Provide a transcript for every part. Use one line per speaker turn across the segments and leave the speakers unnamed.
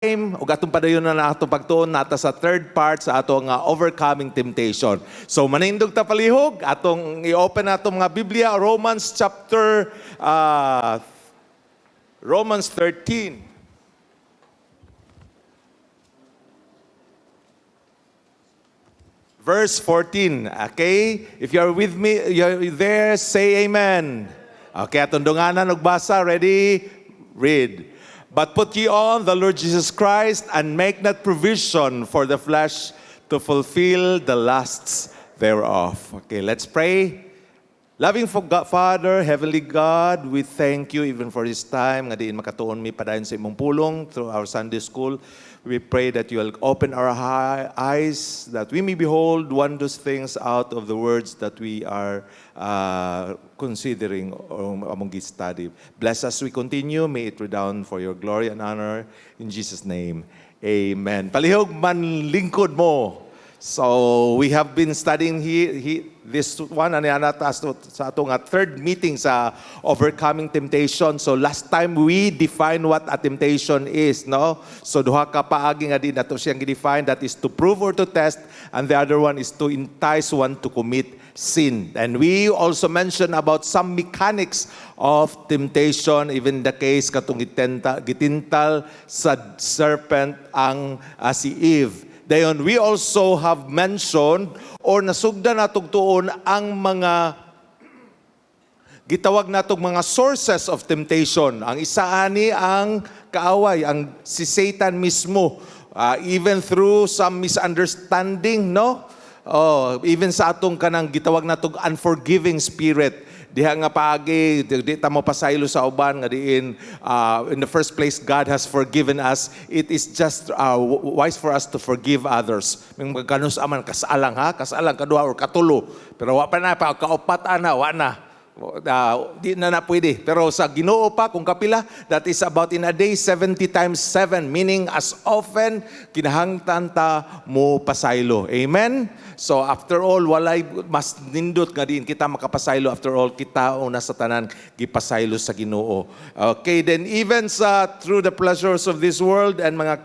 ug atong padayon na atong pagtuon nata sa third part sa atong overcoming temptation. So manindog ta palihog atong i-open atong mga Biblia, Romans 13. Verse 14. Okay? If you're with me, you're there, say amen. Okay, atong dunganan ug basa. Ready? Read. But put ye on the Lord Jesus Christ, and make not provision for the flesh to fulfill the lusts thereof. Okay, let's pray. Loving Father, Heavenly God, we thank you even for this time. Nga diin makatuon mi padayon sa imong pulong through our Sunday school. We pray that you will open our eyes, that we may behold wondrous things out of the words that we are considering among this study. Bless us we continue. May it redound for your glory and honor. In Jesus' name, amen. Palihog man lingkod mo. So we have been studying this one sa atong third meeting sa overcoming temptation. So last time we defined what a temptation is, no? So duha ka paagi nga din nato siyang gi-define, that is to prove or to test, and the other one is to entice one to commit sin. And we also mentioned about some mechanics of temptation, even the case katong gitintal sa serpent ang si Eve. Dayon, we also have mentioned or nasugdan natong tuon ang mga gitawag natong mga sources of temptation. Ang isa ani ang kaaway, ang si Satan mismo. Even through some misunderstanding, no? Even sa atong kanang gitawag natong unforgiving spirit. Diha nga paagi, di ta mo pasaylo sa uban nga diin, in the first place, God has forgiven us. It is just wise for us to forgive others. May magkanus aman, kasalang kadua or katulo. Pero wa pa na, kaupat ana, wa na. Di na pwede. Pero sa Ginoo pa, kung kapila, that is about in a day, 70 times 7. Meaning, as often, kinahangtan ta mo pasaylo. Amen? So, after all, walay mas nindot nga din kita makapasaylo. After all, kita una sa tanan, gipasaylo sa Ginoo. Okay, then even through the pleasures of this world and mga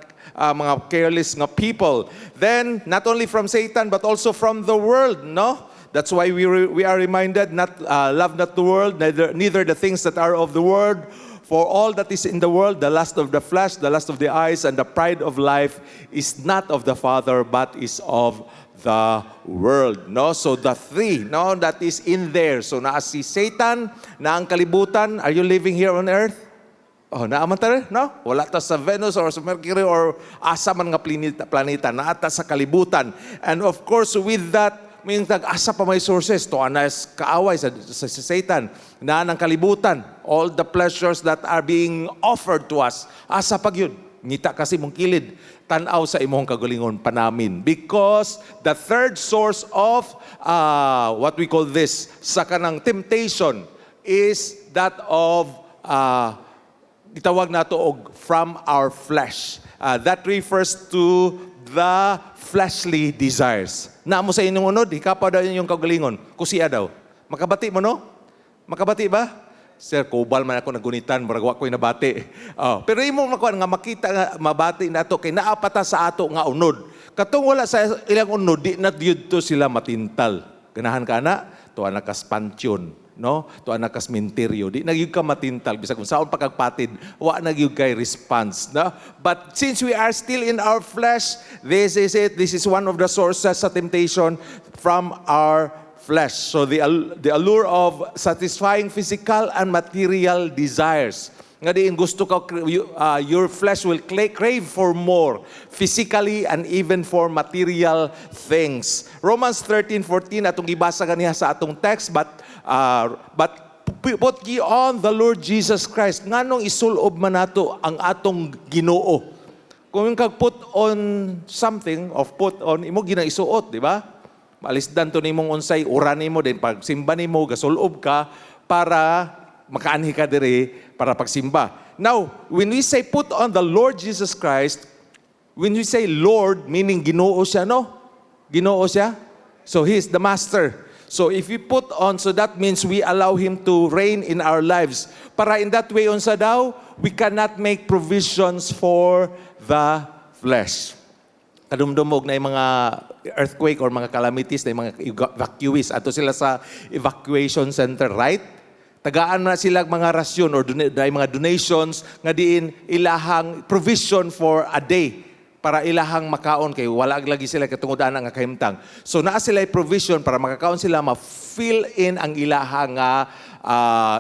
careless nga people, then, not only from Satan, but also from the world, no? That's why we are reminded, love not the world, neither the things that are of the world. For all that is in the world, the lust of the flesh, the lust of the eyes, and the pride of life is not of the Father, but is of the world. No, so the three, no, that is in there. So naa si Satan, na ang kalibutan. Are you living here on earth? Naaman ta rin, no? Wala ta sa Venus or sa Mercury or asa man nga planeta. Naata sa kalibutan. And of course, with that, may asa pa may sources to anas kaaway sa Satan na ng kalibutan, all the pleasures that are being offered to us, asa pag yun ngita kasi mong kilid tanaw sa imong kagalingon panamin, because the third source of what we call this sa kanang temptation is that of itawag nato og from our flesh. That refers to the fleshly desires. Naamo sa inyong unod, ikapaw daw inyong kagalingon. Kusiya daw. Makabati mo, no? Makabati ba? Sir, kubal man ako nagunitan, maragwa ko'y nabati. Pero imo makuha nga makita nga mabati na ito, kay naapata sa ato nga unod. Katong wala sa ilang unod, di na to sila matintal. Ganahan ka na, tuwa na kaspansyon, no? Tuwa na kasmenteryo. Di nagyug ka matintal. Bisa kung saan pagkagpatid, wa nagyug kay response, no? But since we are still in our flesh, this is it. This is one of the sources sa temptation from our flesh. So the allure of satisfying physical and material desires. Nga diin gusto ka, your flesh will crave for more physically and even for material things. Romans 13:14 atong gibasa ganiha sa atong text, but put ye on the Lord Jesus Christ. Nganong isulob man nato ang atong Ginoo? Kung kag put on something, of put on, imo ginaisuot, di ba? Maalisdan to nimong unsay uran nimo, din pag simba nimo gasulob ka para makaanhi ka diri para pagsimba. Now, when we say put on the Lord Jesus Christ, when we say Lord, meaning Ginoo siya, no? Ginoo siya. So He is the master. So if we put on, so that means we allow Him to reign in our lives. Para in that way, unsa daw, we cannot make provisions for the flesh. Kadumdumog na yung mga earthquake or mga calamities na yung mga evacuees. Ato sila sa evacuation center, right? Tagaan na sila mga rasyon or mga donations nga diin ilahang provision for a day para ilahang makaon kay wala lagi sila katungod ana nga kahimtang. So naa sila provision para makakaon sila ma-fill in ang ilahang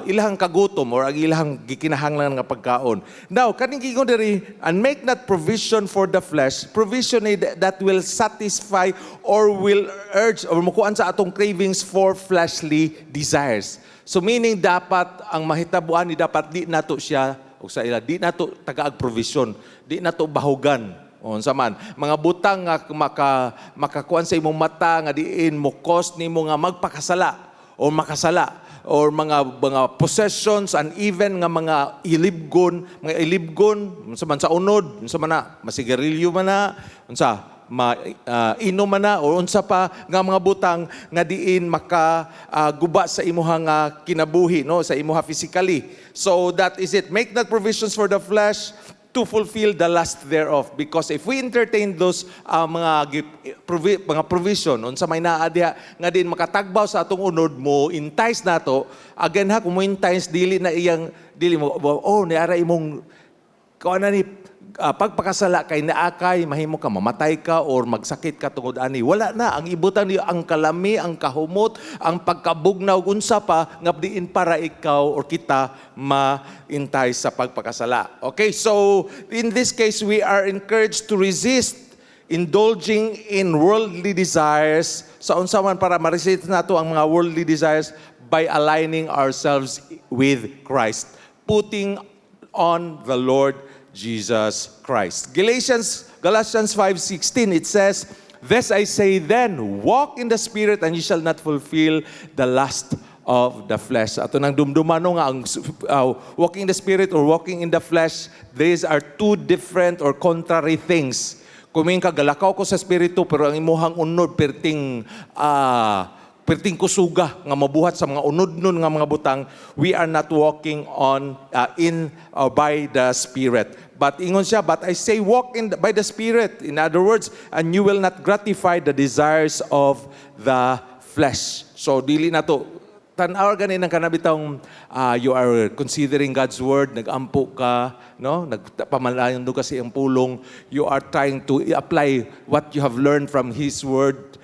ilahang kagutom or ang ilahang gikinahanglan nga pagkaon. Now, kaning giingon diri, and make not provision for the flesh, provision that will satisfy or will urge or mukuan sa atong cravings for fleshly desires. So meaning dapat ang mahitabuan ni dapat di nato siya o sa ila di nato tagaag provision, di nato bahugan. Unsa man mga butang nga makakuan sa imong mata nga diin mo cause nimo nga magpakasala o makasala or mga possessions and even nga mga ilibgon unsa man sa unod, unsa man na masigarilyo man na, unsa inom man na o unsa pa nga mga butang nga diin guba sa imuha nga kinabuhi no sa imuha physically. So that is it. Make not provisions for the flesh to fulfill the lust thereof. Because if we entertain those mga provision, unsa may naa diha nga din makatagbaw sa atong unod mo, entice nato, again ha, kung mo entice, dili mo, niara imong, kung ano ni, pagpakasala kay naakay, mahimo ka, mamatay ka, or magsakit ka tungod ani. Wala na, ang ibutan niyo, ang kalami, ang kahumot, ang pagkabugnaw, unsa pa, ngabdiin para ikaw or kita ma-entice sa pagpakasala. Okay, so in this case, we are encouraged to resist indulging in worldly desires. Sa unsa man para ma-resist nato ang mga worldly desires by aligning ourselves with Christ. Putting on the Lord Jesus Christ. Galatians 5:16, it says, "This I say then, walk in the Spirit and you shall not fulfill the lust of the flesh." Ato nang dumdumano nga ang walking in the Spirit or walking in the flesh, these are two different or contrary things. Kuming kagalakaw ko sa Espiritu pero ang imuhang unod perting kusuga nga mabuhat sa mga unod-nun nga mga butang, we are not walking on in or by the Spirit. But ingon siya, but I say walk by the Spirit. In other words, and you will not gratify the desires of the flesh. So dili na to tan-aw ganin ang kanabitang you are considering God's word, nag-ampo ka, no? Nagpamalayon do kasi ang pulong, you are trying to apply what you have learned from His word,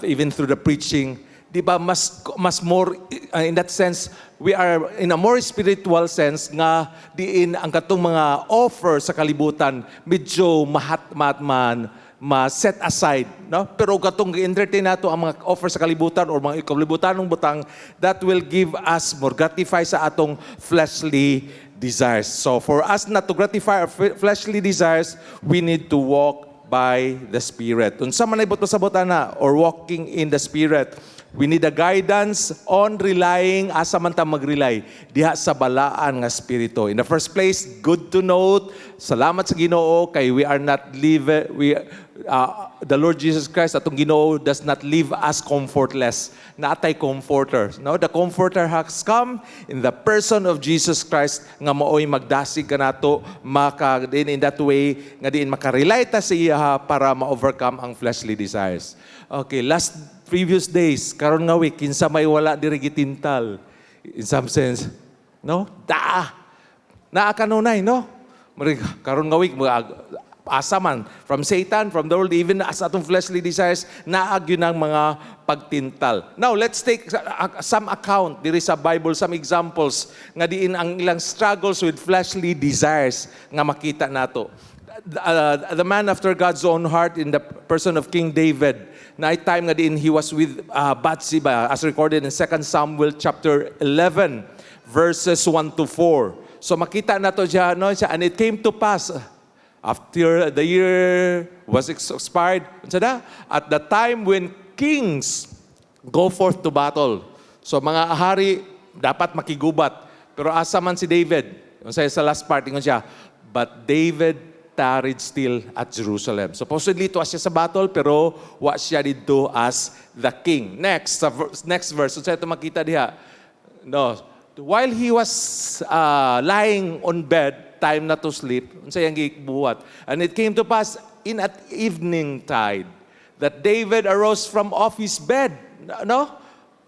even through the preaching. Di ba mas more in that sense, we are in a more spiritual sense nga diin ang katong mga offer sa kalibutan medyo ma-set aside, no? Pero katong gi-entertain nato ang mga offer sa kalibutan or mga kalibutanong butang, that will give us more gratify sa atong fleshly desires. So for us not to gratify our fleshly desires, we need to walk by the Spirit. Unsa man ibot pasabot ana or walking in the Spirit, we need a guidance on relying asa man ta mag-rely diha sa balaan nga spirito. In the first place, good to note, salamat sa Ginoo kay we are not the Lord Jesus Christ atong Ginoo does not leave us comfortless. Naatay comforter. No, the comforter has come in the person of Jesus Christ nga maoy magdasig kanato in that way nga diin makarelate ta sa iya para ma-overcome ang fleshly desires. Okay, previous days, karon nga week, kinsa may wala diri gitintal. In some sense, no? Naa kanunay, no? Karon nga week, asa man, from Satan, from the world, even as atong fleshly desires, naag yun ang mga pagtintal. Now, let's take some account diri sa Bible, some examples nga diin ang ilang struggles with fleshly desires nga makita nato. The man after God's own heart in the person of King David, night time nga din he was with Bathsheba as recorded in 2 Samuel chapter 11 verses 1 to 4. So makita nato diya no, and it came to pass after the year was expired at the time when kings go forth to battle. So mga hari dapat makigubat. Pero asa man si David, unsay sa last part ingon siya, but David tarried still at Jerusalem. Supposedly, ito siya sa battle, pero wa siya dito as the king. Next verse. So, ito makita diha. No. While he was lying on bed, bedtime na to sleep. Unsa yang gibuhat. And it came to pass in at evening tide that David arose from off his bed, no?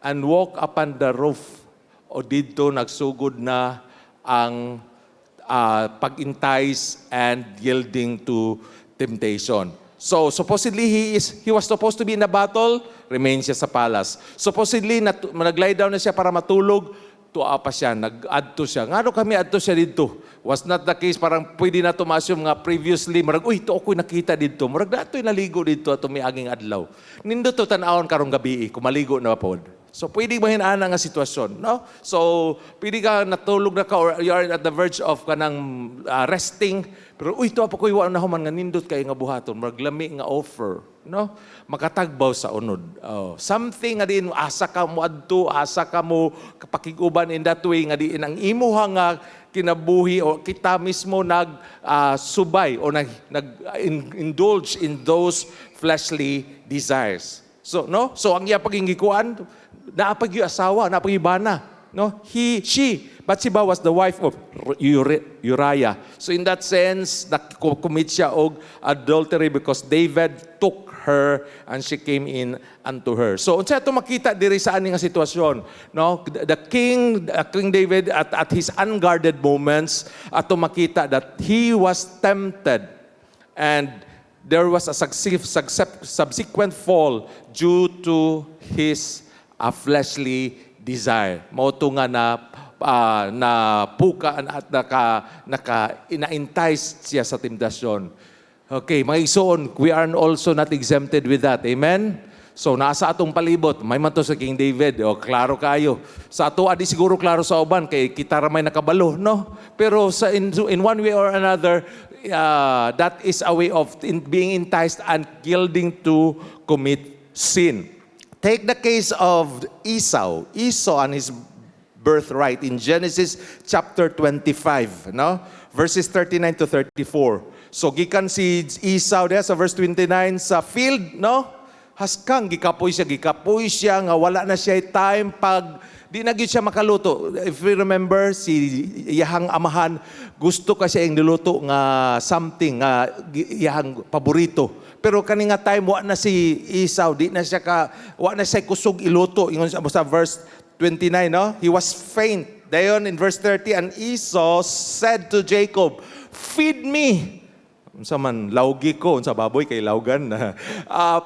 And walked upon the roof. O dito nagsugod na ang pag-entice and yielding to temptation. So supposedly he was supposed to be in a battle, remain siya sa palace. Supposedly nag-lie down na siya para matulog, tuwa pa siya, nag-adto siya. Ngano kami adto siya dito? Was not the case, parang pwede na tumasyo mga previously, marag, uy, ito ako'y nakita dito. Marag na ito'y naligo dito at may aging adlaw. Nindo to tanawon karong gabi, kumaligo na pod. So pwede mahinaan nga sitwasyon, no? So pwede ka natulog na ka or you are at the verge of kanang resting. Pero uy, ito po ko iwan na human nga nindot kayo nga buhaton. Maglami nga offer, no? Makatagbaw sa unod. Oh, something nga din, asa ka mo adto, asa ka mo kapakiguban in that way nga din ang imuha nga kinabuhi o kita mismo subay o nag-indulge in those fleshly desires. So, no? So, ang iya pagingikuan, naapag yung asawa, naapag yung bana. No? Bathsheba was the wife of Uriah. So, in that sense, commit siya og adultery because David took her and she came in unto her. So, unsa ito makita diri sa ani nga sitwasyon, no? The King David at his unguarded moments ato makita that he was tempted and there was a subsequent fall due to his fleshly desire. Mao to nga na pukaan at ina-entice siya sa temptasyon. Okay, mga igsoon, we are also not exempted with that. Amen? So, nasa atong palibot, may man to sa King David, o klaro kayo. Sa ato, adi siguro klaro sa uban, kay kita ramay nakabalo, no? Pero in one way or another, that is a way of being enticed and yielding to commit sin. Take the case of Esau. Esau and his birthright in Genesis chapter 25, no? Verses 39 to 34. So gikan si Esau there sa verse 29 sa field, no? Haskang gikapoy siya nga wala na siya time pag di na gyud siya makaluto. If you remember, si iyahang amahan gusto ka siya yung niluto nga something nga iyahang paborito. Pero kani nga time wa na si Esau, di na siya wa na siya kusog iluto. Ingon sa verse 29, no? He was faint. Dayon in verse 30, and Esau said to Jacob, "Feed me." Unsa man lawgi ko, unsa baboy kay lawgan.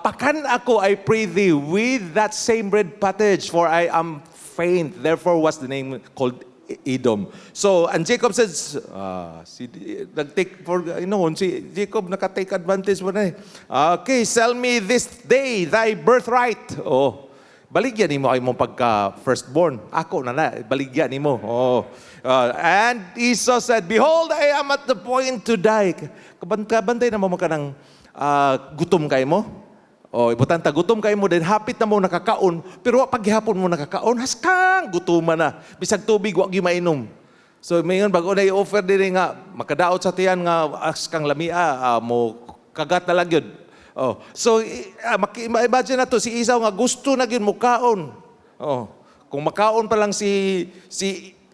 Pakan ako, I pray thee, with that same bread pottage, for I am faint. Therefore was the name called Edom. So, and Jacob says, si Jacob nakatake advantage mo na eh. Okay, sell me this day thy birthright. Oh, baligyan ni mo ay mong pagka firstborn. Ako na, baligyan ni mo. Oh. And Esau said, "Behold, I am at the point to die." Kabantay na mo ka ng gutom kay mo. O, ibutanta, gutom kay mo, then hapit na mo nakakaon. Pero paghihapon mo nakakaon, haskang gutuman na. Bisag tubig, wag yung mainom. So, mayon, bago na i-offer din nga, makadaot sa tiyan nga, haskang lamia, mo kagat na lang yun. Oh. So, imagine na to, si Esau nga gusto na yun mukaon. Oh. Kung makaon pa lang si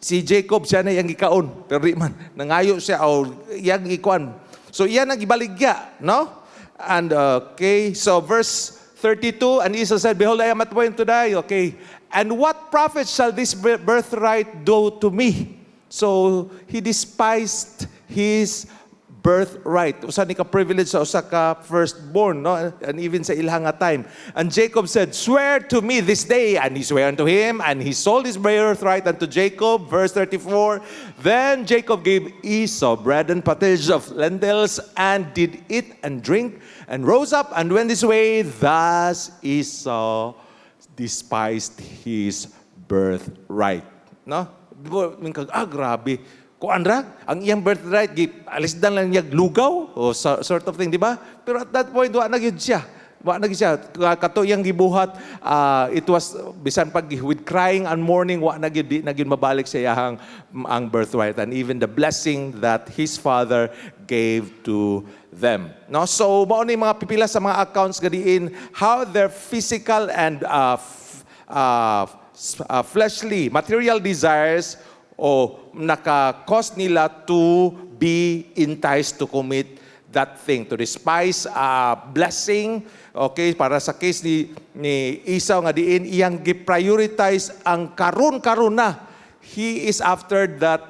Jacob, siya na yung ikaon. Pero di man, nangayo siya, o yung ikuan. So, iyan ang ibaligya, no? And, okay, so verse 32, and Esau said, "Behold, I am at point to die." Okay, and what profit shall this birthright do to me? So, he despised his birthright. Usa ni ka privilege sa usa ka firstborn, no? And even sa ilhang nga time. And Jacob said, "Swear to me this day." And he swore unto him, and he sold his birthright unto Jacob. Verse 34. Then Jacob gave Esau bread and pottage of lentils, and did eat and drink, and rose up and went his way. Thus Esau despised his birthright. No? Grabe. Kuandra, ang iyang birthright, alisdan lang niya lugaw, o sort of thing, di ba? Pero at that point, wa na gyud siya. Kato iyang gibuhat, it was, bisan pag with crying and mourning, wa na gyud mabalik sa iyang ang birthright. And even the blessing that his father gave to them. No? So, mao ni mga pipila sa mga accounts gadiin, how their physical and fleshly, material desires o naka-cause nila to be enticed to commit that thing, to despise blessing. Okay, para sa case ni Esau nga diin iyang gi-prioritize ang karon na. He is after that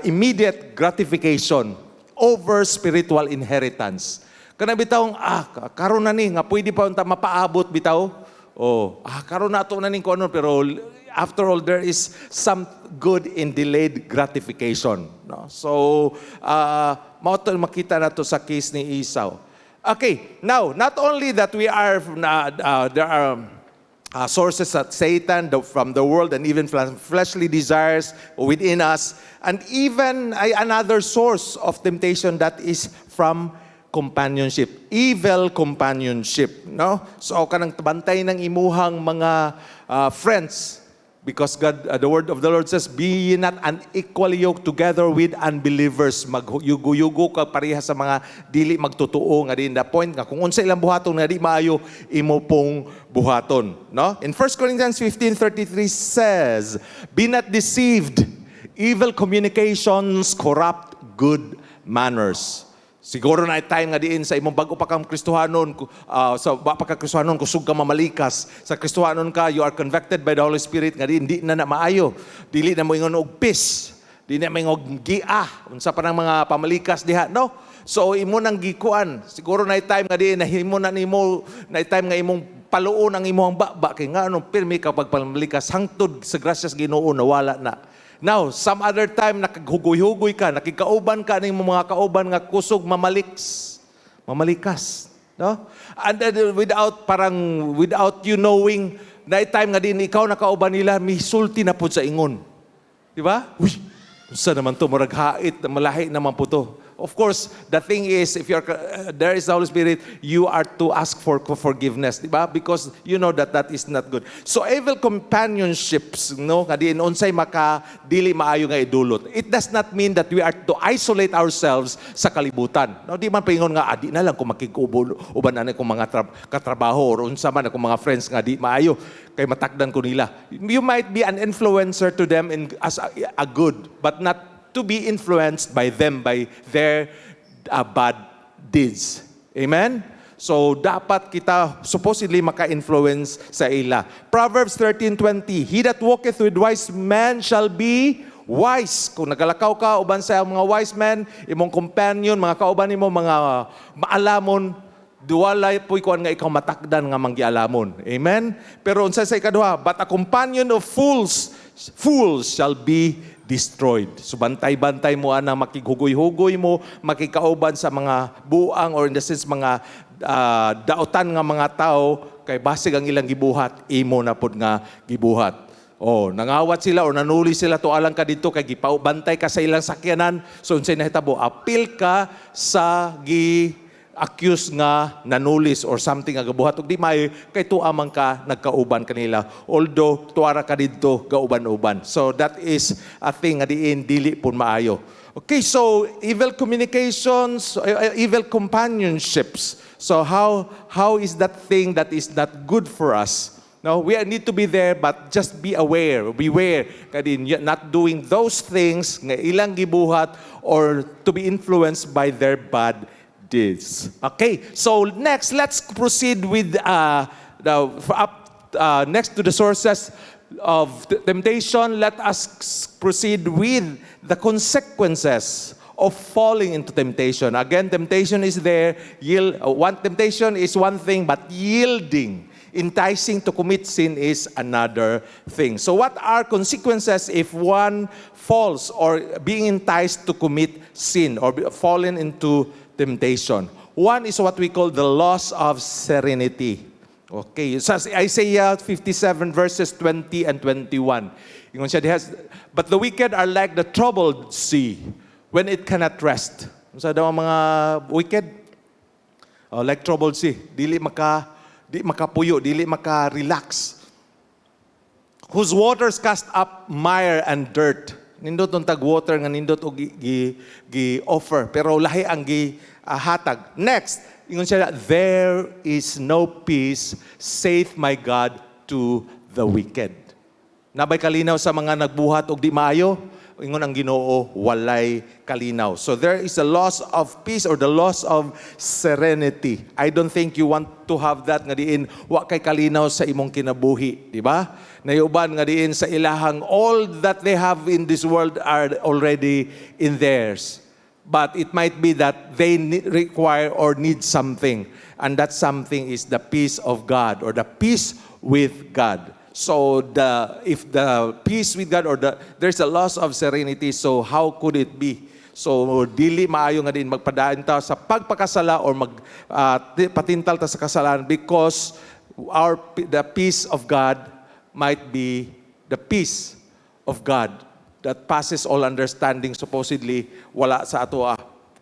immediate gratification over spiritual inheritance. Kana bitawng karon na ni nga pwede pa unta mapaabot bitaw. Karon na ato na ning kuno, pero after all there is some good in delayed gratification, no? So mao to makita nato sa case ni Esau. Okay, now not only that we are there are sources of Satan from the world and even fleshly desires within us, and even another source of temptation that is from companionship, evil companionship, no? So kanang bantay ng imuhang mga friends, because God, the word of the Lord says, be ye not unequally yoked together with unbelievers. Magyugo-yugo ka pareha sa mga dili magtotoo nga din. The point nga kung unsa ilang buhaton nga di maayo imo pong buhaton, no? In 1 Corinthians 15:33 says, be not deceived, evil communications corrupt good manners. Siguro na time nga diin sa imong bago pa kang Kristohanon, sa ba pa ka Kristohanon, kusog ka mamalikas. Sa Kristohanon ka, you are convicted by the Holy Spirit nga diin, di na maayo. Dili na mo ingon og peace. Di na mo ingon gia. Unsa pa nang mga pamalikas diha, no? So imo nang gikuan. Siguro na time nga diin, nahimo na nimo, na time nga imong paluon ang imong baba kay nga anong pirmi ka pagpamalikas hangtod sa grasyas Ginoo nawala na. Now, some other time, nakaghugoy-hugoy ka, nakikauban ka ng mga kauban nga kusog mamalikas. No? And without you knowing, na time nga din, ikaw nakauban nila, may sulti na po sa ingon. Di ba? Uy, saan naman to, marag hait, malahi naman po to. Of course, the thing is, if there is the Holy Spirit, you are to ask for forgiveness, di ba? Because you know that is not good. So evil companionships, no, kadi unsay maka dili maayo nga idulot. It does not mean that we are to isolate ourselves sa kalibutan. No, di man paingon nga adi na lang kung makigubo uban ani kung mga katrabaho or unsa man akong mga friends nga di maayo kay matakdan ko nila. You might be an influencer to them as a good, but not to be influenced by them, by their bad deeds. Amen? So, dapat kita supposedly maka-influence sa ila. Proverbs 13:20, he that walketh with wise men shall be wise. Kung nagalakaw ka, uban sa mga wise men, imong companion, mga kauban nimo, mga maalamon, duwalay po'y kuan nga ikaw matakdan nga manggialamon. Amen? Pero unsa sa ikaduha, but a companion of fools shall be destroyed. So bantay-bantay mo ana, makighugoy-hugoy mo, makikauban sa mga buang or in the sense mga daotan nga mga tao kay basig ang ilang gibuhat, imo na pod nga gibuhat. Nangawat sila or nanuli sila to alang ka dito kay gipabantay ka sa ilang sakyanan. So unsay nahitabo, apil ka sa accuse nga nanulis or something nga gabuhat ug di maayo kay tuwa man ka nagkauban kanila, although tuara ka didto gauban-uban. So that is a thing nga diin dili pun maayo. Okay, so evil communications, evil companionships. So how is that thing that is not good for us? No, we need to be there, but just be aware, beware kadin not doing those things nga ilang gibuhat or to be influenced by their bad deeds. Okay, so next, let's proceed with next to the sources of temptation. Let us proceed with the consequences of falling into temptation. Again, temptation is there. One temptation is one thing, but yielding, enticing to commit sin is another thing. So what are consequences if one falls or being enticed to commit sin or fallen into temptation? One is what we call the loss of serenity. Okay, so Isaiah 57 verses 20 and 21. Ingon siya diha, but the wicked are like the troubled sea when it cannot rest. Unsa daw ang mga wicked? Like troubled sea, di makapuyo, dili maka-relax. Whose waters cast up mire and dirt. Nindot ng tag-water nga nindot o gi-offer. Pero lahi ang gi-hatag. Next, ingon siya, there is no peace, saith my God to the wicked. Nabay kalinaw sa mga nagbuhat og di maayo. ingon ang Ginoo, walay kalinaw. So there is a loss of peace or the loss of serenity. I don't think you want to have that nga diin wa kay kalinaw sa imong kinabuhi, di ba? Nayuban nga diin sa ilahang all that they have in this world are already in theirs. But it might be that they require or need something. And that something is the peace of God or the peace with God. So if the peace with God or there's a loss of serenity, so how could it be? So dili maayo nga din magpadaan ta sa pagpakasala or patintal ta sa kasalanan because the peace of God might be the peace of God that passes all understanding, supposedly wala sa ato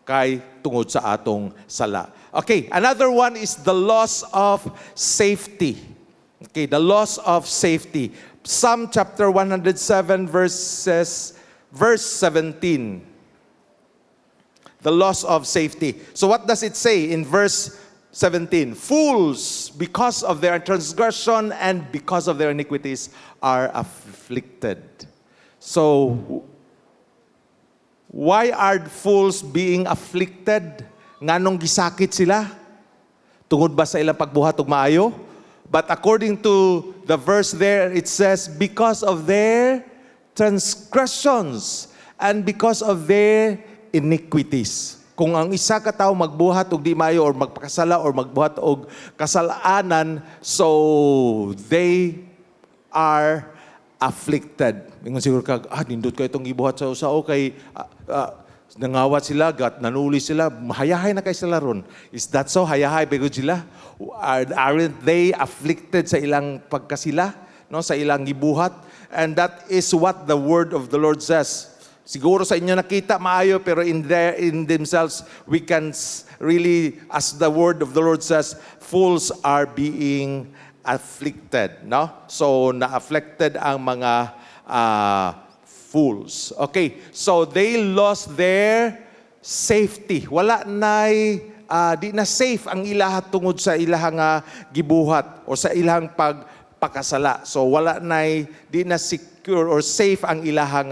kay tungod sa atong sala. Okay, another one is the loss of safety. Okay, the loss of safety. Psalm chapter 107 verse 17. The loss of safety. So what does it say in verse 17? Fools, because of their transgression and because of their iniquities, are afflicted. So, why are fools being afflicted? Nganong gisakit sila? Tungod ba sa ilang pagbuhat ug maayo? But according to the verse there, it says, because of their transgressions and because of their iniquities. Kung ang isa ka tao magbuhat og di maayo or magpakasala or magbuhat og kasalanan, so they are afflicted. Mingon siguro ka, nindot ka itong gibuhat sa usao kay nangawat sila, nanuli sila, mahayahay na kay sila ron. Is that so? Hayahay ba sila? Aren't they afflicted sa ilang pagkasila? No? Sa ilang gibuhat? And that is what the word of the Lord says. Siguro sa inyo nakita maayo, pero in themselves, we can really, as the word of the Lord says, fools are being afflicted. No? So, na-afflicted ang mga fools. Okay, so they lost their safety. Wala na'y, di na safe ang ilaha tungod sa ilahang gibuhat o sa ilahang pagpakasala. So wala na'y, di na secure or safe ang ilahang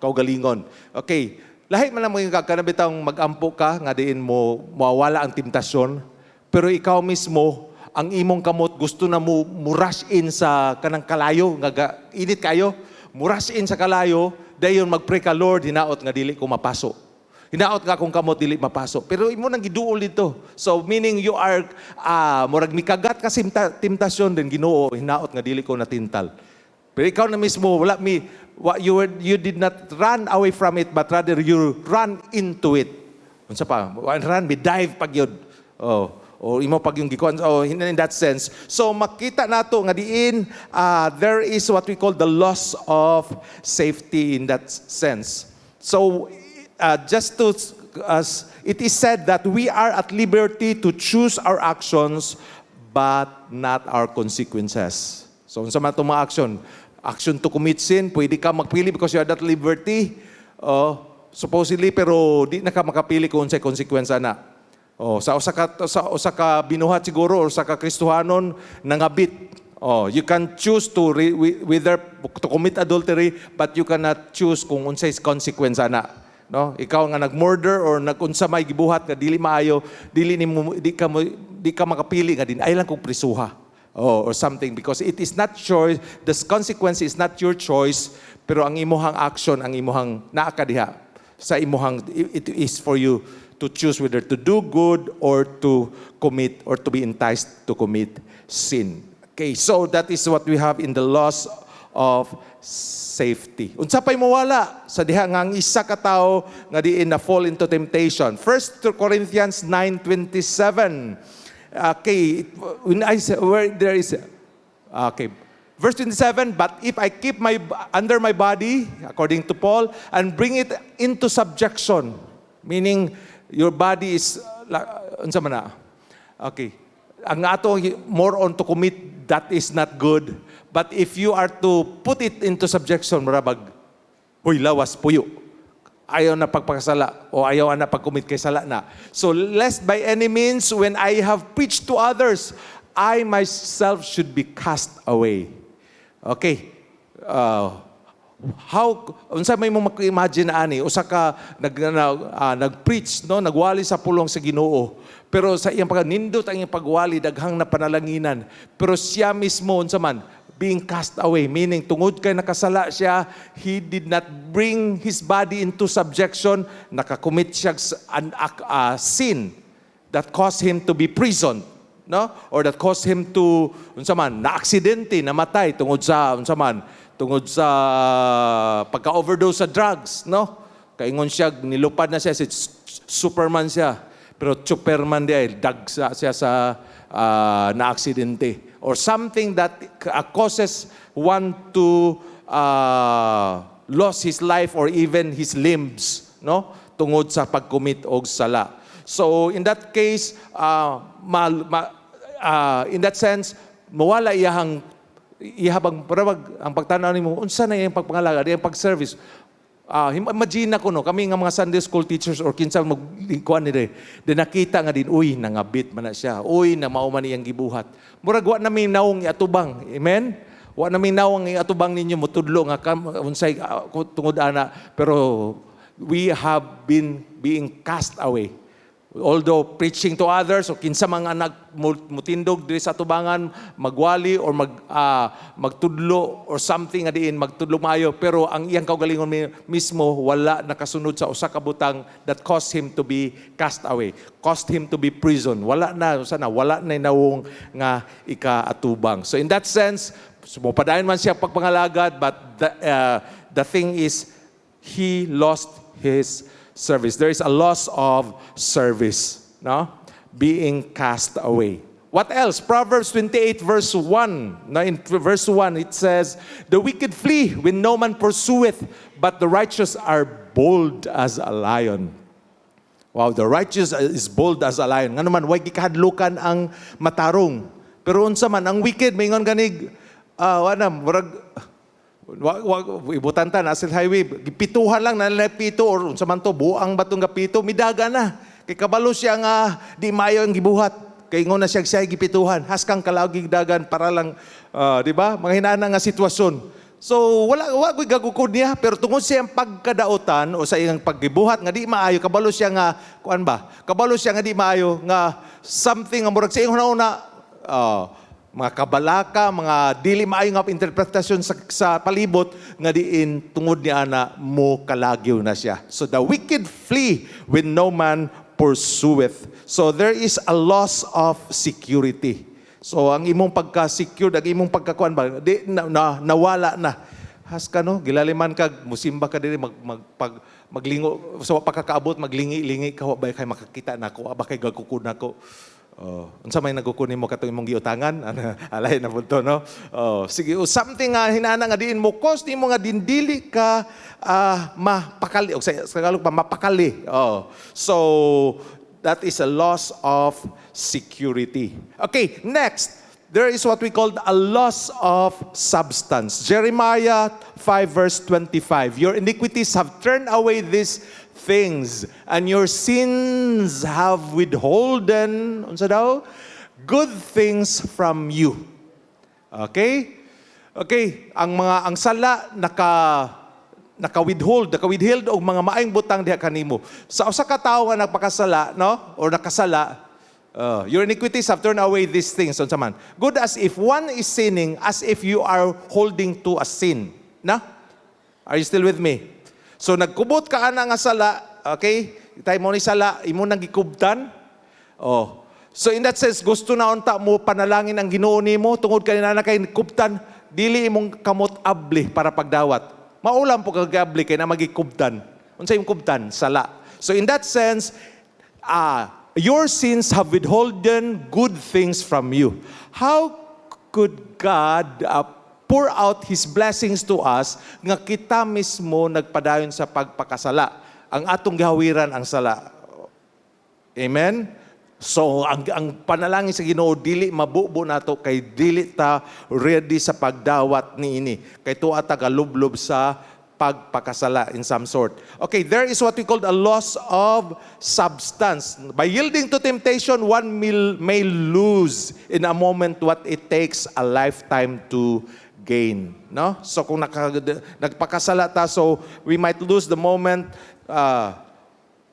kaugalingon. Okay, lahi man lang mga kanabitang mag-ampo ka, nga diin mo mawala ang temptasyon, pero ikaw mismo, ang imong kamot gusto na mo rush in sa kanang kalayo, nga init kayo, muras in sa kalayo, dayon mag-pray ka, Lord, hinaot nga dili ko mapaso. Hinaot nga kung kamot dili mapaso. Pero imo nang giduol dito. So meaning you are murag mikagat ka temptasyon din Ginoo, hinaot nga dili ko natintal. Pero ikaw na mismo you did not run away from it but rather you run into it. Unsa pa? Run, dive pag yun. O imo pag yung gikuan, in that sense. So makita nato nga diin there is what we call the loss of safety in that sense. So just to it is said that we are at liberty to choose our actions but not our consequences. So unsa man itong mga action to commit sin, pwede ka magpili because you are at liberty supposedly, pero di na ka makapili kung unsay konsekwensya na. Sa usa ka binuhat siguro or sa ka Kristohanon nangabit. You can choose to whether to commit adultery but you cannot choose kung unsay consequence na. No? Ikaw nga nag-murder or nag-unsa may gibuhat nga dili maayo, di ka makapili nga din ay lang kung prisuha. Or something because it is not choice, the consequence is not your choice, pero ang imuhang action, ang imuhang naakadiha sa imuhang it is for you to choose whether to do good or to commit or to be enticed to commit sin. Okay, so that is what we have in the loss of safety. Unsa pay mawala sa diha nga ang isa ka tawo nga diin na fall into temptation. 1 Corinthians 9:27. Okay, when I say where there is verse 27, but if I keep under my body according to Paul and bring it into subjection, meaning your body is unsa man na? Okay. Ang ato more on to commit, that is not good. But if you are to put it into subjection, marabag, huy, lawas, puyo. Ayaw na pagpakasala o ayaw na pagkumit kay sala na. So lest by any means when I have preached to others, I myself should be cast away. Okay. unsa may mo maka-imagine ani usa ka nag-preach no, nagwali sa pulong sa Ginoo. Pero sa iyang nindot ang iyang pagwali daghang na panalanginan. Pero siya mismo unsa man being cast away, meaning tungod kay nakasala siya, he did not bring his body into subjection, nakakommit siya an sin that caused him to be prisoned, no? Or that caused him to unsa man na-aksidente, namatay tungod sa pagka-overdose sa drugs, no? Kaingon siya nilupad na siya, si Superman siya. Pero Superman di dagsa siya sa na-aksidente. Or something that causes one to lose his life or even his limbs, no? Tungod sa pagcommit og sala. So in that case, in that sense, mawala ihabang ang pagtanaw nimo unsa na iyang pagpangalaga, iyang pag-service. Imagine ko no, kami nga mga Sunday school teachers or kinsa maglingkuan ni de nakita nga din, uy, nangabit man na siya, uy, na mao man iyang gibuhat. Murag wa na nawong iatubang, amen? Wa na nawong iatubang ninyo motudlo nga unsay tungod ana, pero we have been being cast away. Although preaching to others o kinsa mga mutindog diri sa tubangan, magwali or magtudlo or something nga diin magtudlo maayo, pero ang iyang kaugalingon mismo wala nakasunod sa usa ka butang that caused him to be cast away, caused him to be prison. Wala na nawong nga ikaatubang. So in that sense, sumupadayon man siya pagpangalagad, but the thing is he lost his service. There is a loss of service, no? Being cast away. What else? Proverbs 28 verse 1. Now in verse 1 it says, "The wicked flee when no man pursueth, but the righteous are bold as a lion." Wow, the righteous is bold as a lion. Nga naman, way gikahadlukan ang matarong. Pero unsa man ang wicked, maingon ganig, ibutan ta na sa highway, gipituhan lang na pito or unsa man to buang batong gapito, midaga na. Kay kabalo siya nga di mayo ang gibuhat. Kay ingon na siya gipituhan, haskang kalawig dagan para lang di ba? Mga hinana nga sitwasyon. So wala koy gagukod niya, pero tungod siya ang pagkadaotan o sa iyang paggibuhat nga di maayo, kabalo siya nga kuan ba? Kabalo siya nga di maayo nga something nga murag sa iyong una mga kabalaka, mga dili maayo nga interpretasyon sa palibot nga diin tungod ni ana mo kalagyo na siya. So the wicked flee when no man pursueth. So there is a loss of security. So ang imong pagka-secure, ang imong pagkakuan ba, nawala na. Haska no, gilaliman kag musimba ka diri maglingo so pagkakaabot maglingi-lingi ka ba kay makakita nako, ba kay gagukod nako. Unsa may nagukunin mo katong imong giutangan? Alay na punto, no? Sige, something nga hinana nga diin mo cause nimo nga dili ka mapakali o sa Tagalog pa mapakali. So that is a loss of security. Okay, next. There is what we call a loss of substance. Jeremiah 5 verse 25. Your iniquities have turned away these things, and your sins have withholden, unsa daw? Good things from you. Okay? Okay, ang sala naka-withhold og mga maayong butang diha kanimo. Sa usa ka tawo nga nagpakasala, no? Or nakasala, your iniquities have turned away these things, unsa man. Good as if one is sinning, as if you are holding to a sin. Na? Are you still with me? So nagkubot ka ana nga sala, okay? Tay mo ni sala, imo nang gikubtan. So in that sense, gusto na unta mo panalangin ang Ginoo nimo tungod kanina na kay kubtan, dili imong kamot abli para pagdawat. Maulam po kag abli kay na magikubtan. Unsa imong kubtan? Sala. So in that sense, your sins have withholden good things from you. How could God pour out His blessings to us nga kita mismo nagpadayon sa pagpakasala? Ang atong gihawiran ang sala. Amen? So ang panalangin sa Ginoo dili mabubo nato kay dili ta ready sa pagdawat niini. Kay tuwa ta galublob sa pagpakasala in some sort. Okay, there is what we call a loss of substance. By yielding to temptation, one may lose in a moment what it takes a lifetime to gain. No? So kung nagpakasala ta, so we might lose the moment,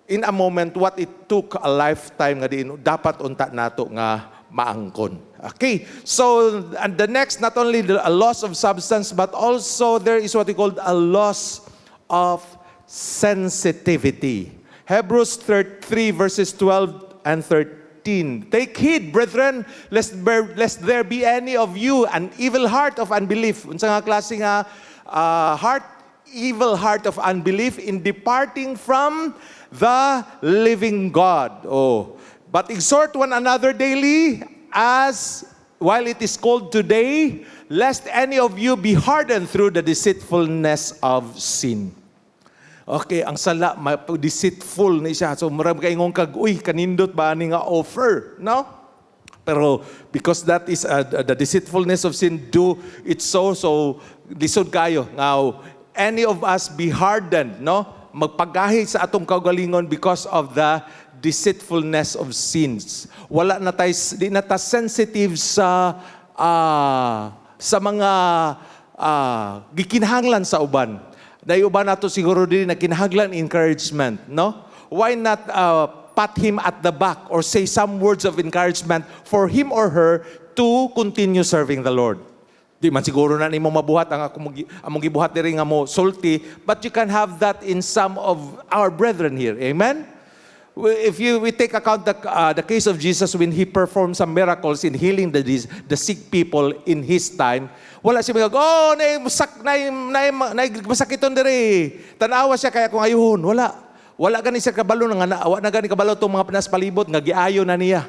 in a moment, what it took a lifetime nga diin, dapat unta nato nga maangkon. Okay, so and the next, not only a loss of substance, but also there is what we call a loss of sensitivity. Hebrews 3 verses 12 and 13. Take heed, brethren, lest there be any of you an evil heart of unbelief. Unsa nga klase nga heart? Evil heart of unbelief in departing from the living God. Oh, but exhort one another daily, as while it is called today, lest any of you be hardened through the deceitfulness of sin. Okay, ang sala, deceitful na siya. So marami kayong uy, kanindot ba ni nga offer, no? Pero because that is the deceitfulness of sin, do it so lisod kayo. Now, any of us be hardened, no? Magpagahi sa atong kaugalingon because of the deceitfulness of sins. Wala na tayo, di na ta sensitive sa mga gikinahanglan sa uban. Dahil uban nato siguro din na kinahanglan encouragement, no? Why not pat him at the back or say some words of encouragement for him or her to continue serving the Lord? Di man siguro na nimo mabuhat ang among gibuhat diri nga mo sulti, but you can have that in some of our brethren here. Amen? If we take account the case of Jesus when He performed some miracles in healing the sick people in His time, wala siya mag, masakiton diri. Tanawa siya kaya kung ayun. Wala gani siya kabalo, wala na gani kabalo itong mga pinaspalibot, nga giayo na niya.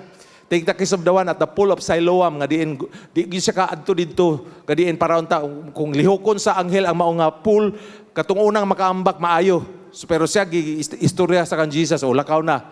Take the case of the one at the pool of Siloam, nga di siya kaadto dito, nga diin para unta, kung lihokon sa anghel ang mao nga pool, katong unang makaambak maayo. So, pero siya istorya sa kan Jesus, lakaw na.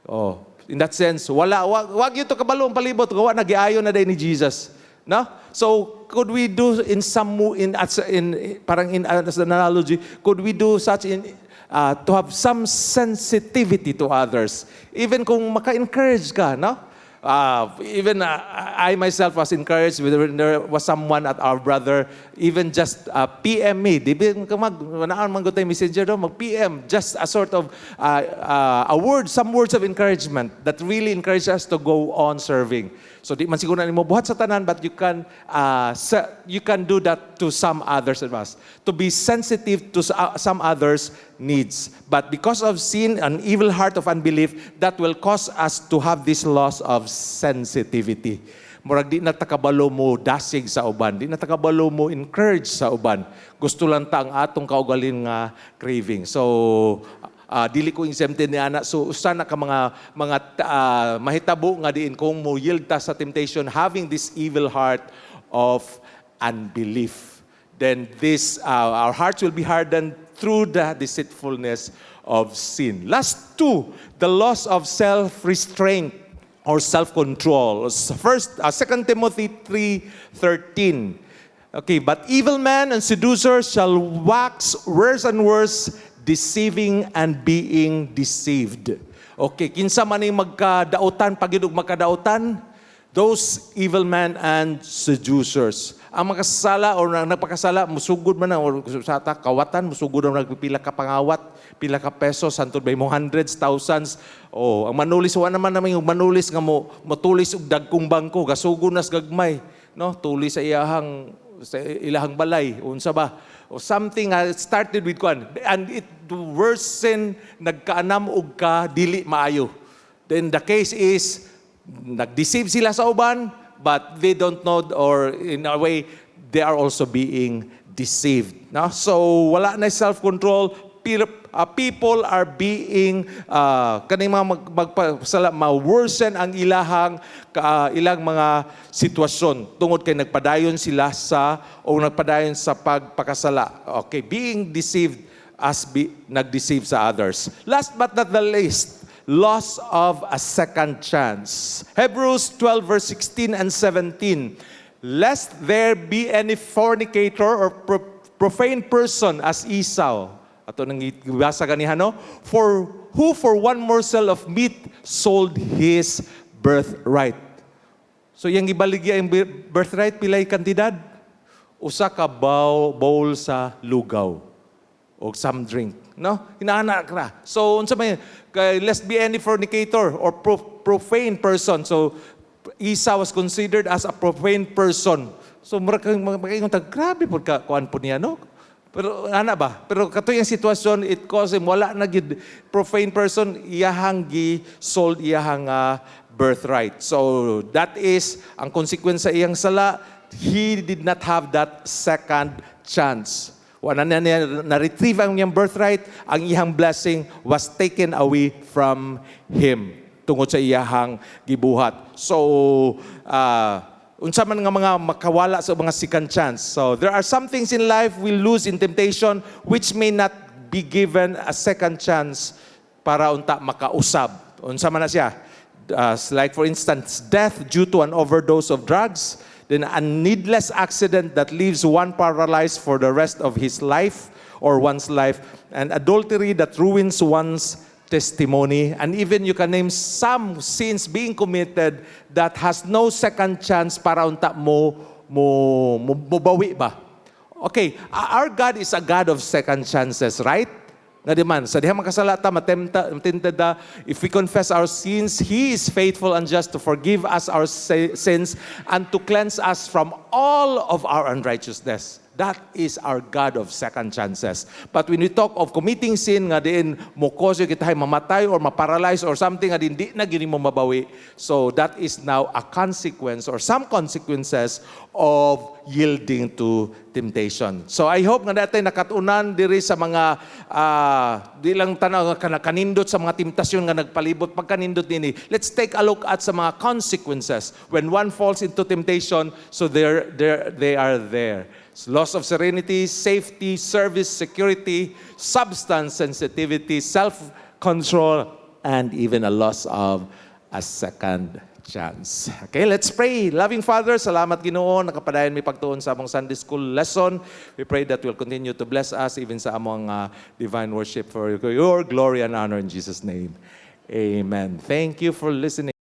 Oh, in that sense, wag yun to kabalo ang palibot, gawa na giayo na day ni Jesus. No? So, could we do as an analogy, could we do such to have some sensitivity to others? Even kung maka-encourage ka, no? I myself was encouraged when there was someone at our brother, even just PM me. Di ba manaan man gud tay messenger do, mag-PM, just a sort of some words of encouragement that really encourage us to go on serving. So di man siguro na nimo buhat sa tanan, but you can do that to some others of us. To be sensitive to some others' needs. But because of sin, an evil heart of unbelief, that will cause us to have this loss of sensitivity. Murag di na takabalo mo dasig sa uban, di na takabalo mo encourage sa uban. Gusto lang ta ang atong kaugalin nga craving. So dili ko exempted ni ana, so sana ka mga mahitabo nga diin kung mo yield ta sa temptation, having this evil heart of unbelief. Then our hearts will be hardened through the deceitfulness of sin. Last two, the loss of self-restraint or self-control. First, 2 Timothy 3:13. Okay, but evil men and seducers shall wax worse and worse, deceiving and being deceived. Okay, kinsa man yung magkadautan, pagidug magkadautan, those evil men and seducers. Ang makasala o nagpakasala, musugod man na, o sa kawatan, musugod ang nagpipila ka pangawat, pila ka pesos, santod ba yung hundreds, thousands. Ang manulis, wala naman yung manulis nga mo, matulis og dagkong bangko, gasugod nas gagmay, no? Tulis sa ilahang balay, unsa ba? O something started with kwan, and it worsen, nagkaanam og ka, dili maayo. Then the case is, nag-deceive sila sa uban, but they don't know, or in a way, they are also being deceived. No? So, wala na self-control. People are being, kaning mga ma-worsen ang ilang mga sitwasyon tungod kay nagpadayon sila nagpadayon sa pagpakasala. Okay, being deceived nag-deceive sa others. Last but not the least, loss of a second chance. Hebrews 12 verse 16 and 17. Lest there be any fornicator or profane person as Esau. Ato nang ibasa ganihan, no? For one morsel of meat sold his birthright. So yung ibaligya yung birthright, pilay kantidad? usa ka bowl sa lugaw o some drink, no? Hinaana ka. So unsa may let's be any fornicator or profane person. So Esau was considered as a profane person. So magkaingon tag grabe pud ka kuan po niya, no? Pero ana ba? Pero katoy ang sitwasyon, it caused him wala na gid profane person, iyahang gi sold iyahang birthright. So that is ang consequence sa iyang sala. He did not have that second chance. Wala na niya na-retrieve ang iyang birthright, ang iyang blessing was taken away from him tungod sa iyahang gibuhat. So, unsa man nga mga makawala sa mga second chance. So, there are some things in life we lose in temptation which may not be given a second chance para unta makausab. Unsa man na siya? Like for instance, death due to an overdose of drugs, then a needless accident that leaves one paralyzed for the rest of his life or one's life, and adultery that ruins one's testimony, and even you can name some sins being committed that has no second chance para unta mo bawi ba? Okay, our God is a God of second chances, right? Nga di man, sa diha makasalata, matempted da, if we confess our sins, He is faithful and just to forgive us our sins and to cleanse us from all of our unrighteousness. That is our God of second chances. But when we talk of committing sin, nga diin mo cause kita ay mamatay or maparalyze or something, nga diin di na gini mo mabawi. So that is now a consequence or some consequences of yielding to temptation. So I hope nga natin nakatunan diri sa mga di lang tanaw nga kanindot sa mga temptasyon nga nagpalibot pagkanindot nini. Let's take a look at sa mga consequences when one falls into temptation. So they are there. Loss of serenity, safety, service, security, substance sensitivity, self-control, and even a loss of a second chance. Okay, let's pray. Loving Father, salamat Ginoo, nakapadayon mi pagtuon sa among Sunday school lesson. We pray that will continue to bless us even sa among divine worship for your glory and honor in Jesus' name. Amen. Thank you for listening.